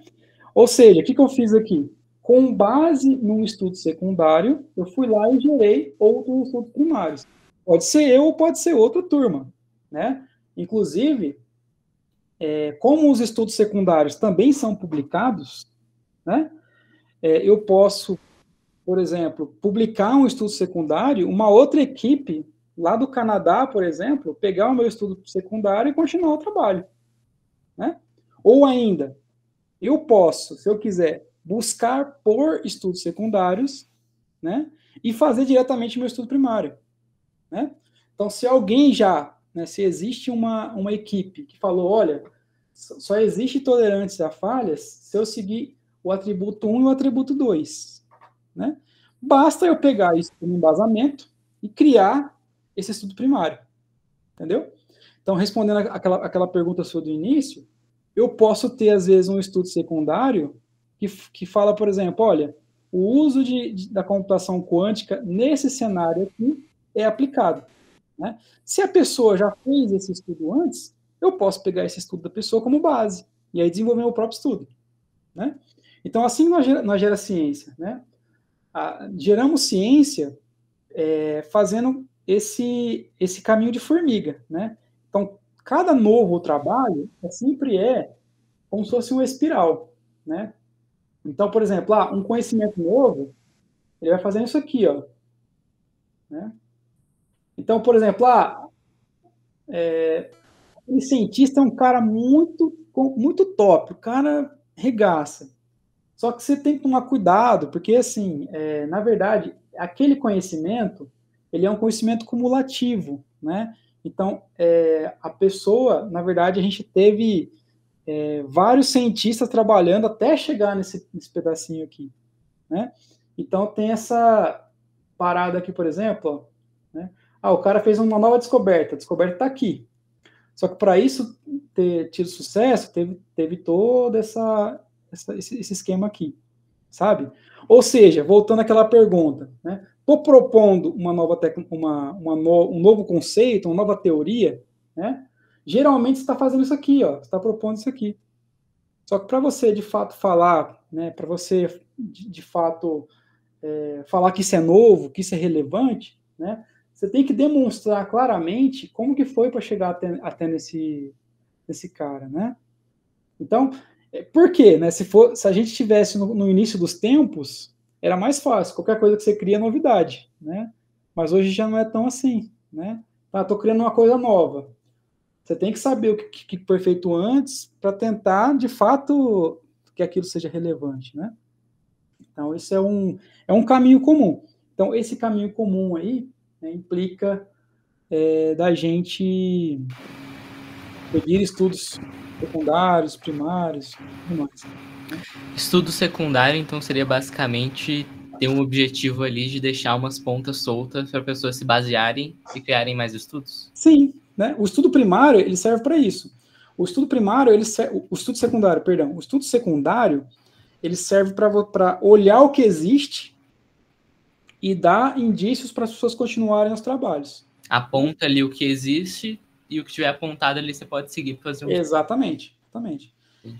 Ou seja, o que eu fiz aqui? Com base num estudo secundário, eu fui lá e gerei outros estudos primários. Pode ser eu ou pode ser outra turma, né? Inclusive, como os estudos secundários também são publicados, né? Eu posso, por exemplo, publicar um estudo secundário, uma outra equipe lá do Canadá, por exemplo, pegar o meu estudo secundário e continuar o trabalho, né? Ou ainda, eu posso, se eu quiser, buscar por estudos secundários, né, e fazer diretamente meu estudo primário, né? Então, se alguém já, né, se existe uma equipe que falou, olha, só existe tolerância a falhas se eu seguir o atributo 1 e o atributo 2, né? Basta eu pegar isso como embasamento e criar esse estudo primário, entendeu? Então, respondendo aquela pergunta sua do início, eu posso ter, às vezes, um estudo secundário que fala, por exemplo, olha, o uso da computação quântica nesse cenário aqui é aplicado. Né? Se a pessoa já fez esse estudo antes, eu posso pegar esse estudo da pessoa como base e aí desenvolver o próprio estudo. Né? Então, assim nós gera ciência. Né? Geramos ciência fazendo esse caminho de formiga. Né? Então, cada novo trabalho sempre como se fosse uma espiral. Né? Então, por exemplo, um conhecimento novo, ele vai fazendo isso aqui. Ó, né? Então, por exemplo, o cientista é um cara muito top, o cara regaça. Só que você tem que tomar cuidado, porque, assim, na verdade, aquele conhecimento, ele é um conhecimento cumulativo, né? Então, a pessoa, na verdade, a gente teve vários cientistas trabalhando até chegar nesse pedacinho aqui, né? Então, tem essa parada aqui, por exemplo, ó, né? O cara fez uma nova descoberta, a descoberta está aqui. Só que para isso ter tido sucesso, teve todo esse esquema aqui, sabe? Ou seja, voltando àquela pergunta, né? Estou propondo uma nova um novo conceito, uma nova teoria, né? Geralmente você está fazendo isso aqui, ó, você está propondo isso aqui. Só que para você de fato falar, né? Para você de fato falar que isso é novo, que isso é relevante, né? Você tem que demonstrar claramente como que foi para chegar até nesse cara, né? Então, por quê? Né? Se a gente tivesse no início dos tempos, era mais fácil. Qualquer coisa que você cria é novidade, né? Mas hoje já não é tão assim, né? Estou criando uma coisa nova. Você tem que saber o que foi feito antes para tentar, de fato, que aquilo seja relevante, né? Então, isso é um caminho comum. Então, esse caminho comum aí, né, implica da gente pedir estudos secundários, primários, tudo mais. Né? Estudo secundário, então, seria basicamente ter um objetivo ali de deixar umas pontas soltas para pessoas se basearem e criarem mais estudos? Sim, né? O estudo primário ele serve para isso. O estudo primário, o estudo secundário, perdão, o estudo secundário ele serve para olhar o que existe e dar indícios para as pessoas continuarem os trabalhos. Aponta ali o que existe e o que tiver apontado ali você pode seguir para fazer um... Exatamente.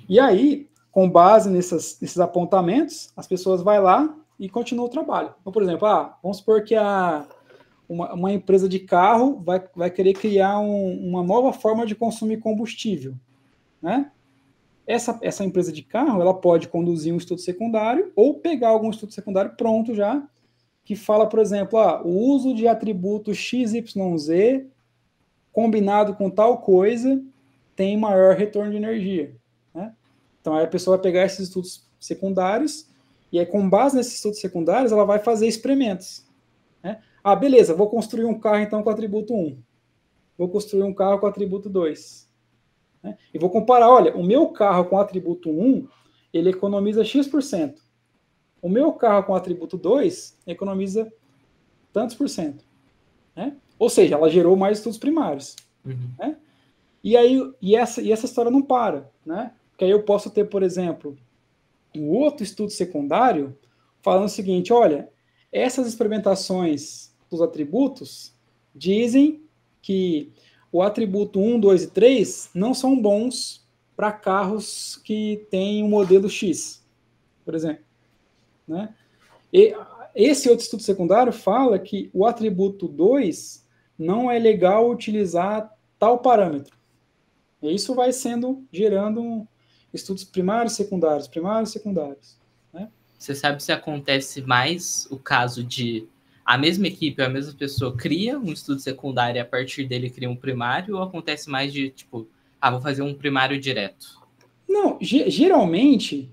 E aí, com base nesses apontamentos, as pessoas vão lá e continuam o trabalho. Então, por exemplo, vamos supor que uma empresa de carro vai querer criar uma nova forma de consumir combustível. Né? Essa empresa de carro ela pode conduzir um estudo secundário ou pegar algum estudo secundário pronto já, que fala, por exemplo, o uso de atributos XYZ combinado com tal coisa tem maior retorno de energia. Né? Então, aí a pessoa vai pegar esses estudos secundários e aí, com base nesses estudos secundários, ela vai fazer experimentos. Né? Beleza, vou construir um carro, então, com atributo 1. Vou construir um carro com atributo 2. Né? E vou comparar, olha, o meu carro com atributo 1, ele economiza X%. O meu carro com atributo 2 economiza tantos por cento. Né? Ou seja, ela gerou mais estudos primários. Uhum. Né? E essa história não para. Né? Porque aí eu posso ter, por exemplo, um outro estudo secundário falando o seguinte, olha, essas experimentações dos atributos dizem que o atributo 1, 2 e 3 não são bons para carros que têm um modelo X, por exemplo. Né? E esse outro estudo secundário fala que o atributo 2 não é legal utilizar tal parâmetro. E isso vai gerando estudos primários, secundários. Né? Você sabe se acontece mais o caso de a mesma equipe, a mesma pessoa cria um estudo secundário e a partir dele cria um primário, ou acontece mais de, tipo, vou fazer um primário direto? Não, geralmente,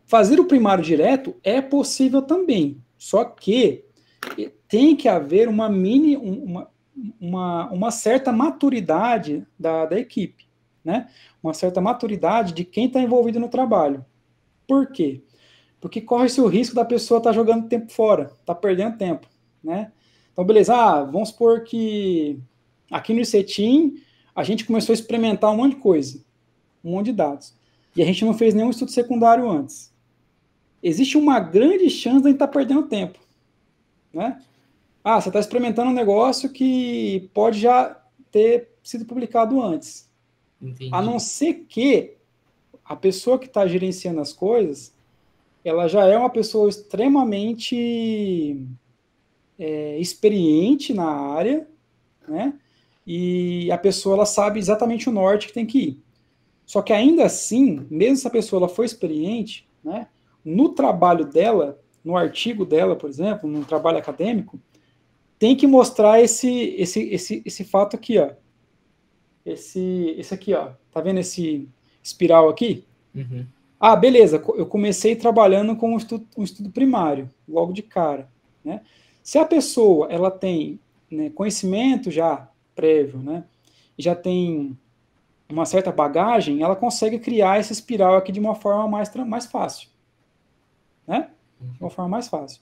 fazer o primário direto é possível também, só que tem que haver uma certa maturidade da equipe, né? Uma certa maturidade de quem está envolvido no trabalho. Por quê? porque corre-se o risco da pessoa estar jogando tempo fora, estar perdendo tempo, né? Então, beleza, vamos supor que aqui no ICETIM a gente começou a experimentar um monte de coisa, um monte de dados, e a gente não fez nenhum estudo secundário antes. Existe uma grande chance de a gente estar perdendo tempo, né? Você está experimentando um negócio que pode já ter sido publicado antes. Entendi. A não ser que a pessoa que está gerenciando as coisas, ela já é uma pessoa extremamente experiente na área, né? E a pessoa ela sabe exatamente o norte que tem que ir. Só que ainda assim, mesmo se a pessoa ela for experiente, né? No trabalho dela, no artigo dela, por exemplo, no trabalho acadêmico, tem que mostrar esse fato aqui, ó. Esse aqui, ó. Tá vendo esse espiral aqui? Uhum. Beleza, eu comecei trabalhando com um estudo primário, logo de cara, né? Se a pessoa ela tem, né, conhecimento já prévio, né, e já tem uma certa bagagem, ela consegue criar essa espiral aqui de uma forma mais fácil, né? De uma forma mais fácil.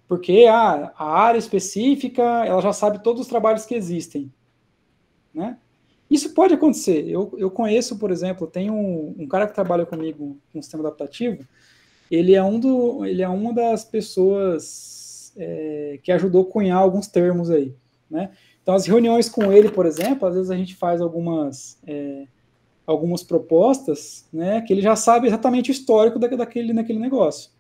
Porque a área específica, ela já sabe todos os trabalhos que existem, né? Isso pode acontecer. Eu conheço, por exemplo, tem um cara que trabalha comigo com sistema adaptativo, ele é uma das pessoas que ajudou a cunhar alguns termos aí, né? Então, as reuniões com ele, por exemplo, às vezes a gente faz algumas propostas, né, que ele já sabe exatamente o histórico daquele negócio,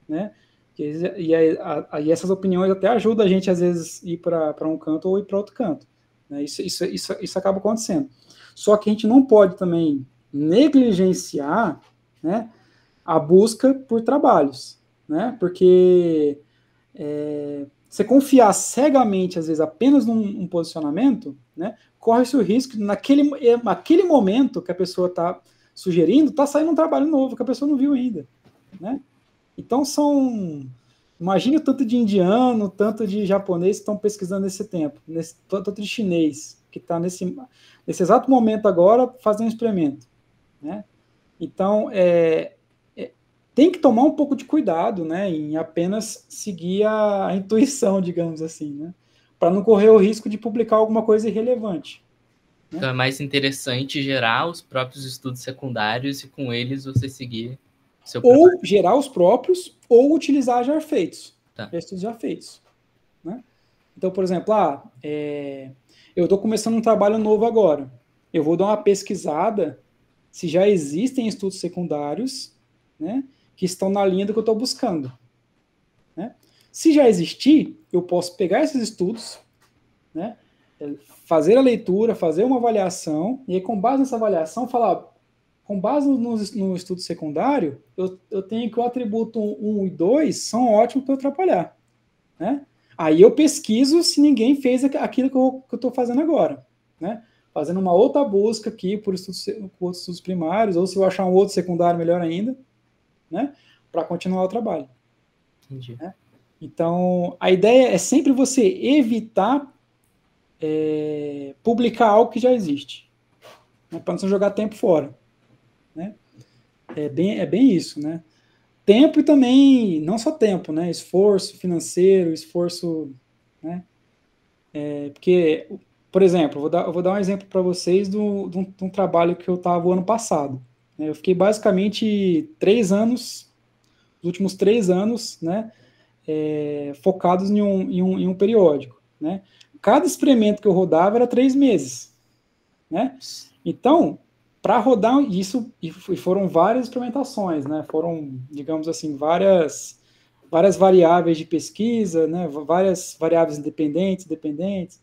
né? E essas opiniões até ajudam a gente, às vezes, ir para um canto ou ir para outro canto. Né? Isso acaba acontecendo. Só que a gente não pode também negligenciar, né, a busca por trabalhos, né? Porque você confiar cegamente, às vezes, apenas num posicionamento, né, corre-se o risco de, naquele momento que a pessoa está sugerindo, está saindo um trabalho novo que a pessoa não viu ainda, né? Então, imagine o tanto de indiano, tanto de japonês que estão pesquisando nesse tempo, tanto de chinês, que está nesse exato momento agora fazendo um experimento, né? Então, tem que tomar um pouco de cuidado, né, em apenas seguir a intuição, digamos assim, né, para não correr o risco de publicar alguma coisa irrelevante. Né? Então é mais interessante gerar os próprios estudos secundários e com eles você seguir seu ou trabalho. Gerar os próprios ou utilizar já feitos, estudos já feitos. Né? Então, por exemplo, eu estou começando um trabalho novo agora, eu vou dar uma pesquisada se já existem estudos secundários, né, que estão na linha do que eu estou buscando. Né? Se já existir, eu posso pegar esses estudos, né, fazer a leitura, fazer uma avaliação, e aí, com base nessa avaliação, falar, com base no estudo secundário, eu tenho que o atributo 1 e 2 são ótimos para eu trabalhar. Né? Aí eu pesquiso se ninguém fez aquilo que eu estou fazendo agora. Né? Fazendo uma outra busca aqui por outros estudos primários, ou se eu achar um outro secundário, melhor ainda, né? Para continuar o trabalho. Entendi. Né? Então, a ideia é sempre você evitar publicar algo que já existe, né? Para não jogar tempo fora. Né? É bem isso, né? Tempo e também, não só tempo, né? Esforço financeiro, esforço, né? Porque, por exemplo, eu vou dar um exemplo para vocês de um trabalho que eu estava o ano passado. Né? Eu fiquei basicamente 3 anos, os últimos 3 anos, né? Focados em um periódico. Né? Cada experimento que eu rodava era 3 meses. Né? Então, para rodar isso, e foram várias experimentações, né? Foram, digamos assim, várias variáveis de pesquisa, né? Várias variáveis independentes, dependentes.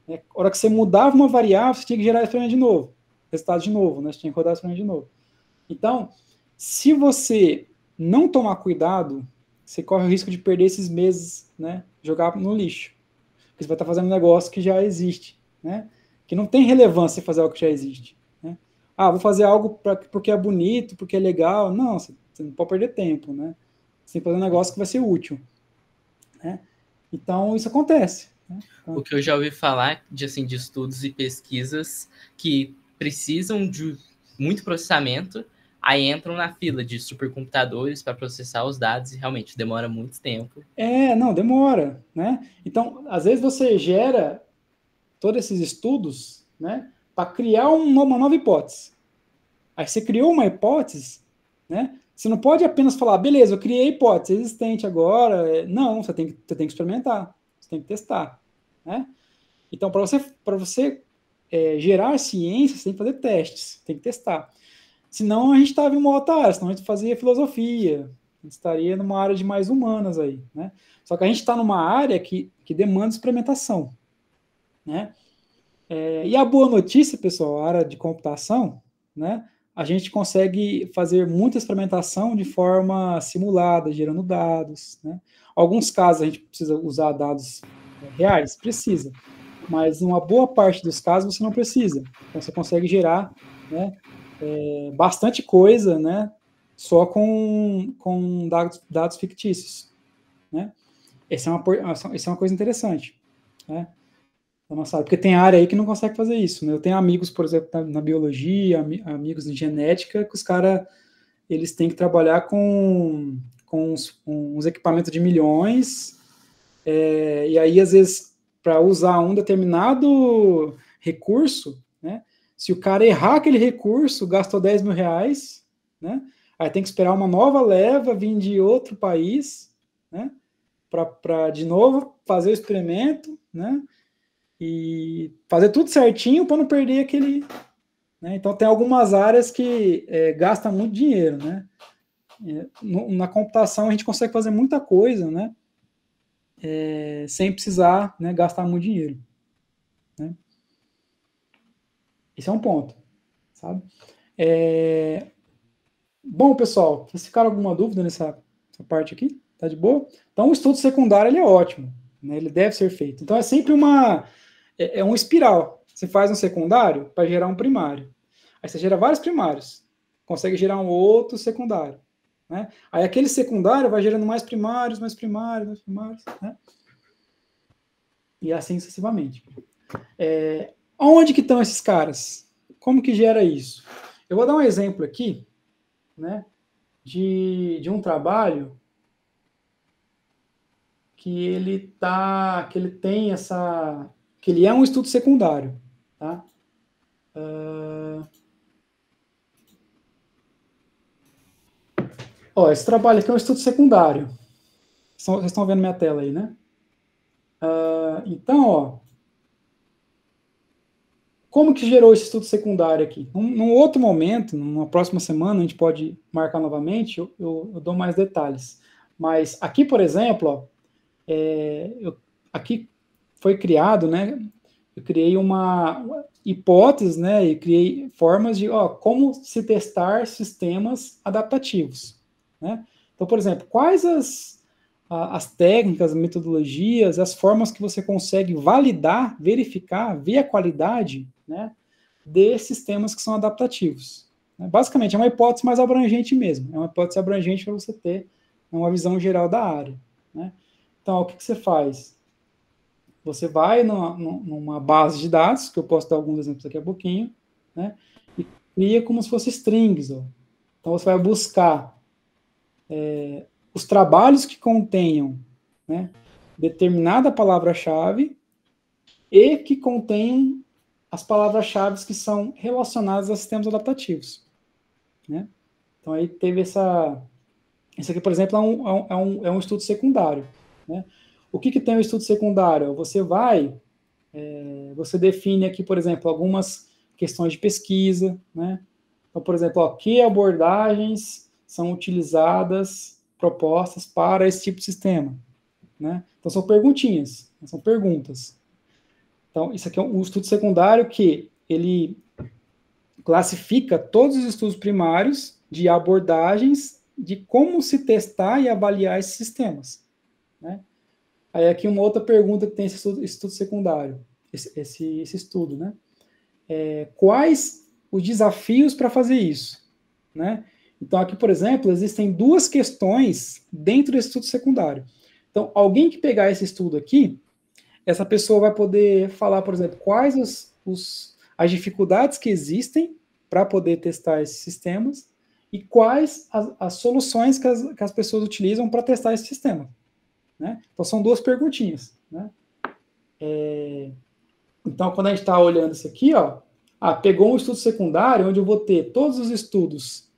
Né? A hora que você mudava uma variável, você tinha que gerar experimento de novo, resultado de novo, né? Você tinha que rodar experimento de novo. Então, se você não tomar cuidado, você corre o risco de perder esses meses, né? Jogar no lixo. Porque você vai estar fazendo um negócio que já existe, né? Que não tem relevância fazer algo que já existe. Né? Vou fazer algo porque é bonito, porque é legal. Não, você não pode perder tempo, né? Você tem que fazer um negócio que vai ser útil. Né? Então, isso acontece. Né? O que eu já ouvi falar de estudos e pesquisas que precisam de muito processamento, Aí entram na fila de supercomputadores para processar os dados e realmente demora muito tempo. Não, demora, né? Então, às vezes você gera todos esses estudos, né, para criar uma nova hipótese. Aí você criou uma hipótese, né? Você não pode apenas falar, beleza, eu criei a hipótese existente agora. Não, você tem que experimentar, você tem que testar, né? Então, para você gerar ciência, você tem que fazer testes, tem que testar. Senão a gente estava em uma outra área, senão a gente fazia filosofia, a gente estaria numa área de mais humanas aí, né? Só que a gente está numa área que demanda experimentação, né? E a boa notícia, pessoal, a área de computação, né? A gente consegue fazer muita experimentação de forma simulada, gerando dados, né? Alguns casos a gente precisa usar dados reais, precisa, mas em uma boa parte dos casos você não precisa. Então você consegue gerar, né, bastante coisa, né, só com dados fictícios, né? Essa é uma coisa interessante, né? Porque tem área aí que não consegue fazer isso, né? Eu tenho amigos, por exemplo, na biologia, amigos em genética, que os caras, eles têm que trabalhar com uns equipamentos de milhões, e aí, às vezes, para usar um determinado recurso, né? Se o cara errar aquele recurso, gastou 10 mil reais, né? Aí tem que esperar uma nova leva vir de outro país, né? Para de novo fazer o experimento, né? E fazer tudo certinho para não perder aquele. Né? Então, tem algumas áreas que gastam muito dinheiro. Né? Na computação, a gente consegue fazer muita coisa, né? Sem precisar, né, gastar muito dinheiro. Né? Esse é um ponto. Sabe? Bom, pessoal, vocês ficaram alguma dúvida nessa parte aqui? Tá de boa? Então, o estudo secundário ele é ótimo. Né? Ele deve ser feito. Então, é sempre uma espiral. Você faz um secundário para gerar um primário. Aí você gera vários primários. Consegue gerar um outro secundário. Né? Aí aquele secundário vai gerando mais primários, mais primários, mais primários. Né? E assim sucessivamente. Onde que estão esses caras? Como que gera isso? Eu vou dar um exemplo aqui, né, de um trabalho que ele tem essa, que ele é um estudo secundário, tá? Esse trabalho aqui é um estudo secundário. Vocês estão vendo minha tela aí, né? Então, como que gerou esse estudo secundário aqui? Num outro momento, numa próxima semana, a gente pode marcar novamente, eu dou mais detalhes. Mas aqui, por exemplo, aqui foi criado, né? Eu criei uma hipótese, né? E criei formas de como se testar sistemas adaptativos, né? Então, por exemplo, quais as técnicas, metodologias, as formas que você consegue validar, verificar, ver a qualidade, né, de sistemas que são adaptativos. Basicamente, é uma hipótese mais abrangente mesmo. É uma hipótese abrangente para você ter uma visão geral da área. Né? Então, o que você faz? Você vai numa base de dados, que eu posso dar alguns exemplos daqui a pouquinho, né, e cria como se fosse strings. Então, você vai buscar os trabalhos que contenham, né, determinada palavra-chave e que contenham as palavras-chave que são relacionadas a sistemas adaptativos. Né? Então, aí teve essa... Isso aqui, por exemplo, é um estudo secundário. Né? O que tem o estudo secundário? Você define aqui, por exemplo, algumas questões de pesquisa. Né? Então, por exemplo, que abordagens são utilizadas, propostas para esse tipo de sistema. Né? Então, são perguntinhas, são perguntas. Então, isso aqui é um estudo secundário que ele classifica todos os estudos primários de abordagens de como se testar e avaliar esses sistemas. Né? Aí aqui uma outra pergunta que tem esse estudo secundário, esse estudo. Né? Quais os desafios para fazer isso? Né? Então, aqui, por exemplo, existem duas questões dentro desse estudo secundário. Então, alguém que pegar esse estudo aqui, essa pessoa vai poder falar, por exemplo, quais as dificuldades que existem para poder testar esses sistemas e quais as soluções que as pessoas utilizam para testar esse sistema. Né? Então, são duas perguntinhas. Né? Então, quando a gente está olhando isso aqui, ó, pegou um estudo secundário, onde eu vou ter todos os estudos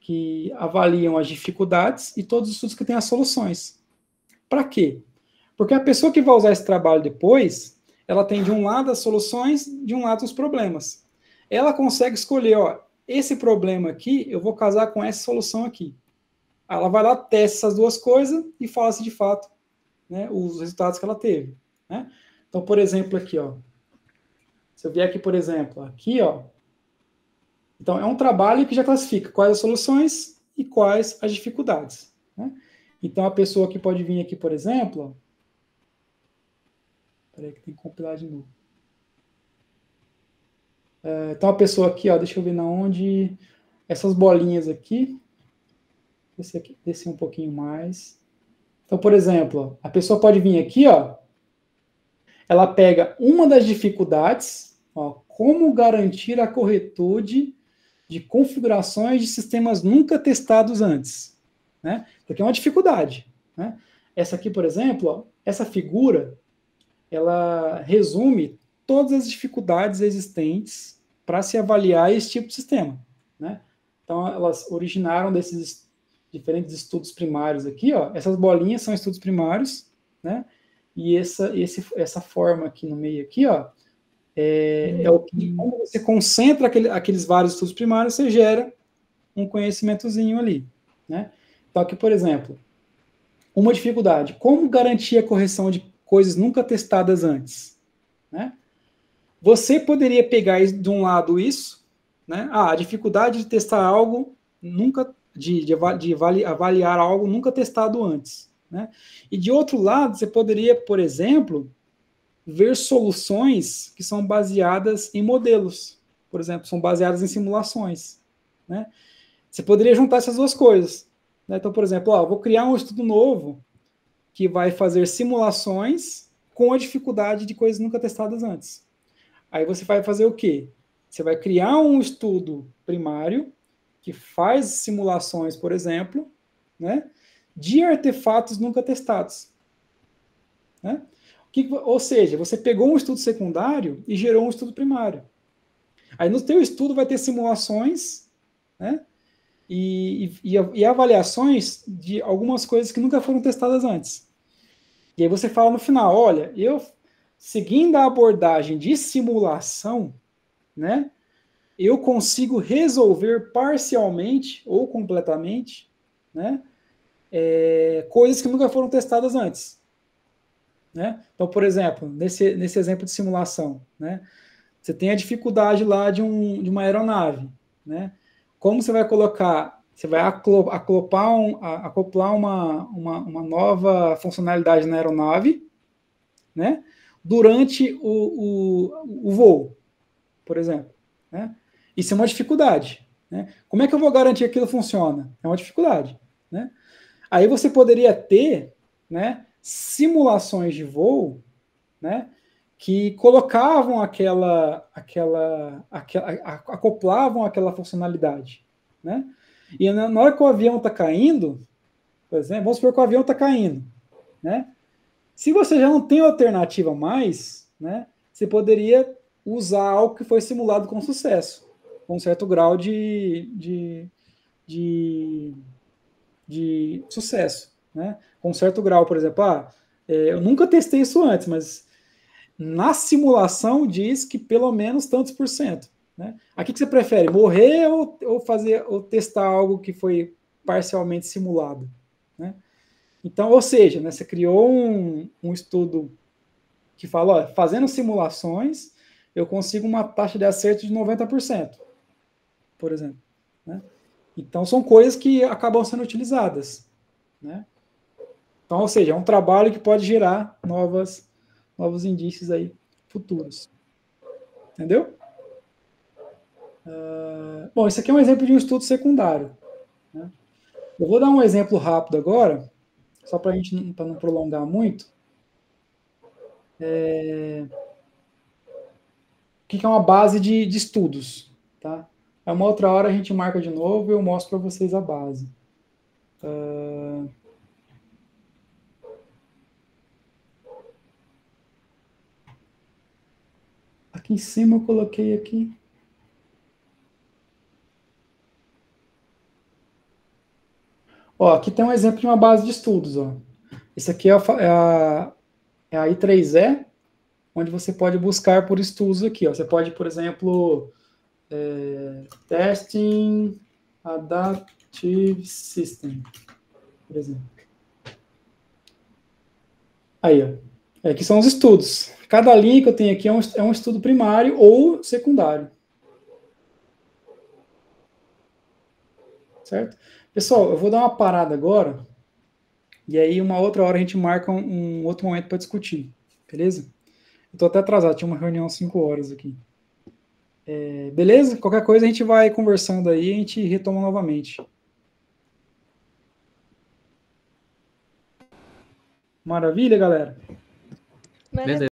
que avaliam as dificuldades e todos os estudos que têm as soluções. Para quê? Porque a pessoa que vai usar esse trabalho depois, ela tem de um lado as soluções, de um lado os problemas. Ela consegue escolher, ó, esse problema aqui, eu vou casar com essa solução aqui. Ela vai lá, testa essas duas coisas e fala se de fato, né, os resultados que ela teve. Né? Então, por exemplo, aqui, ó, se eu vier aqui, por exemplo, aqui, ó, então é um trabalho que já classifica quais as soluções e quais as dificuldades. Né? Então, a pessoa que pode vir aqui, por exemplo, peraí que tem que compilar de novo. Então, a pessoa aqui, ó, deixa eu ver na onde, essas bolinhas aqui, descer um pouquinho mais. Então, por exemplo, a pessoa pode vir aqui, ó, ela pega uma das dificuldades, ó, como garantir a corretude de configurações de sistemas nunca testados antes. Né? Isso aqui é uma dificuldade. Né? Essa aqui, por exemplo, ó, essa figura, ela resume todas as dificuldades existentes para se avaliar esse tipo de sistema. Né? Então, elas originaram desses diferentes estudos primários aqui. Ó. Essas bolinhas são estudos primários, né? E essa forma aqui no meio aqui, ó, é o que, como você concentra aqueles vários estudos primários, você gera um conhecimentozinho ali. Né? Então, aqui, por exemplo, uma dificuldade. Como garantir a correção de coisas nunca testadas antes? Né? Você poderia pegar de um lado isso, né? A dificuldade de testar algo nunca, de avaliar algo nunca testado antes. Né? E de outro lado, você poderia, por exemplo, ver soluções que são baseadas em modelos. Por exemplo, são baseadas em simulações. Né? Você poderia juntar essas duas coisas. Né? Então, por exemplo, vou criar um estudo novo que vai fazer simulações com a dificuldade de coisas nunca testadas antes. Aí você vai fazer o quê? Você vai criar um estudo primário que faz simulações, por exemplo, né, de artefatos nunca testados. Né? Ou seja, você pegou um estudo secundário e gerou um estudo primário. Aí no teu estudo vai ter simulações, né, e avaliações de algumas coisas que nunca foram testadas antes. E aí você fala no final, olha, eu, seguindo a abordagem de simulação, né, eu consigo resolver parcialmente ou completamente, né, coisas que nunca foram testadas antes. Né? Então, por exemplo, nesse exemplo de simulação, né, você tem a dificuldade lá de uma aeronave. Né? Como você vai colocar, você vai acoplar uma nova funcionalidade na aeronave, né, durante o voo, por exemplo. Né? Isso é uma dificuldade. Né? Como é que eu vou garantir que aquilo funciona? É uma dificuldade. Né? Aí você poderia ter, né, simulações de voo, né, que colocavam acoplavam aquela funcionalidade. Né? E na hora que o avião está caindo, por exemplo, vamos supor que o avião está caindo. Né? Se você já não tem alternativa mais, né, você poderia usar algo que foi simulado com sucesso, com um certo grau de sucesso. Né? Com um certo grau, por exemplo, eu nunca testei isso antes, mas na simulação diz que pelo menos tantos por cento. Né? Aqui que você prefere, morrer ou testar algo que foi parcialmente simulado? Né? Então, ou seja, né, você criou um estudo que fala, ó, fazendo simulações, eu consigo uma taxa de acerto de 90%, por exemplo. Né? Então, são coisas que acabam sendo utilizadas. Né? Então, ou seja, é um trabalho que pode gerar novos indícios aí futuros. Entendeu? Bom, esse aqui é um exemplo de um estudo secundário. Né? Eu vou dar um exemplo rápido agora, só para a gente não prolongar muito. O que é uma base de estudos? Tá? Aí uma outra hora a gente marca de novo e eu mostro para vocês a base. Aqui em cima eu coloquei aqui. Ó, aqui tem um exemplo de uma base de estudos. Ó. Esse aqui é a I3E, onde você pode buscar por estudos aqui. Ó. Você pode, por exemplo, Testing Adaptive System, por exemplo. Aí, ó. Aqui são os estudos. Cada linha que eu tenho aqui é um estudo primário ou secundário. Certo? Pessoal, eu vou dar uma parada agora, e aí uma outra hora a gente marca um outro momento para discutir. Beleza? Eu tô até atrasado, tinha uma reunião às 5 horas aqui. Beleza? Qualquer coisa a gente vai conversando aí e a gente retoma novamente. Maravilha, galera? Beleza.